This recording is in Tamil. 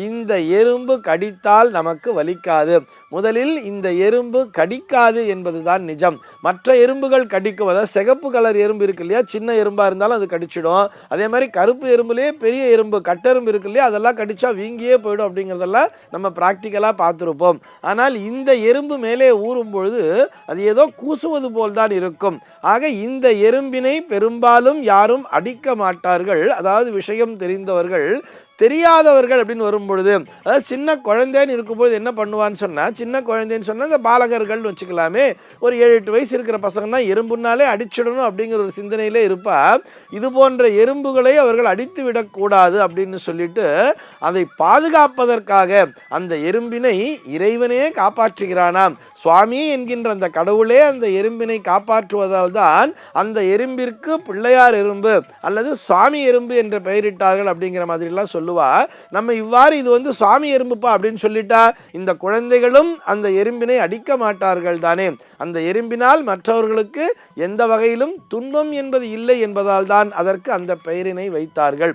இந்த எறும்பு கடித்தால் நமக்கு வலிக்காது. முதலில் இந்த எறும்பு கடிக்காது என்பதுதான் நிஜம். மற்ற எறும்புகள் கடிக்கும், அதாவது சிகப்பு கலர் எறும்பு இருக்கு இல்லையா, சின்ன எறும்பாக இருந்தாலும் அது கடிச்சிடும். அதே மாதிரி கருப்பு எறும்புலேயே பெரிய எறும்பு கட்டெறும்பு இருக்கு இல்லையா, அதெல்லாம் கடிச்சா வீங்கியே போயிடும் அப்படிங்கிறதெல்லாம் நம்ம ப்ராக்டிக்கலாக பார்த்துருப்போம். ஆனால் இந்த எறும்பு மேலே ஊறும் பொழுது அது ஏதோ கூசுவது போல் தான் இருக்கும். ஆக இந்த எறும்பினை பெரும்பாலும் யாரும் அடிக்க மாட்டார்கள். அதாவது விஷயம் தெரிந்தவர்கள். தெரியாதவர்கள் அப்படின்னு வரும்பொழுது, அதாவது சின்ன குழந்தைன்னு இருக்கும்பொழுது என்ன பண்ணுவான்னு சொன்னால், சின்ன குழந்தைன்னு சொன்னால் இந்த பாலகர்கள்னு வச்சுக்கலாமே, ஒரு 7-8 வயசு இருக்கிற பசங்கன்னா எறும்புனாலே அடிச்சிடணும் அப்படிங்கிற ஒரு சிந்தனையிலே இருப்பா. இது போன்ற எறும்புகளை அவர்கள் அடித்து விடக்கூடாது அப்படின்னு சொல்லிட்டு அதை பாதுகாப்பதற்காக அந்த எறும்பினை இறைவனே காப்பாற்றுகிறானாம். சுவாமி என்கின்ற அந்த கடவுளே அந்த எறும்பினை காப்பாற்றுவதால் தான் அந்த எறும்பிற்கு பிள்ளையார் எறும்பு அல்லது சுவாமி எறும்பு என்ற பெயரிட்டார்கள் அப்படிங்கிற மாதிரிலாம் சொல்லுவா. நம்ம இவ்வாறு இது வந்து சுவாமி எறும்புப்பா அப்படின்னு சொல்லிட்டா இந்த குழந்தைகளும் அந்த எறும்பினை அடிக்க மாட்டார்கள் தானே. அந்த எறும்பினால் மற்றவர்களுக்கு எந்த வகையிலும் துன்பம் என்பது இல்லை என்பதால் தான் அதற்கு அந்த பெயரினை வைத்தார்கள்.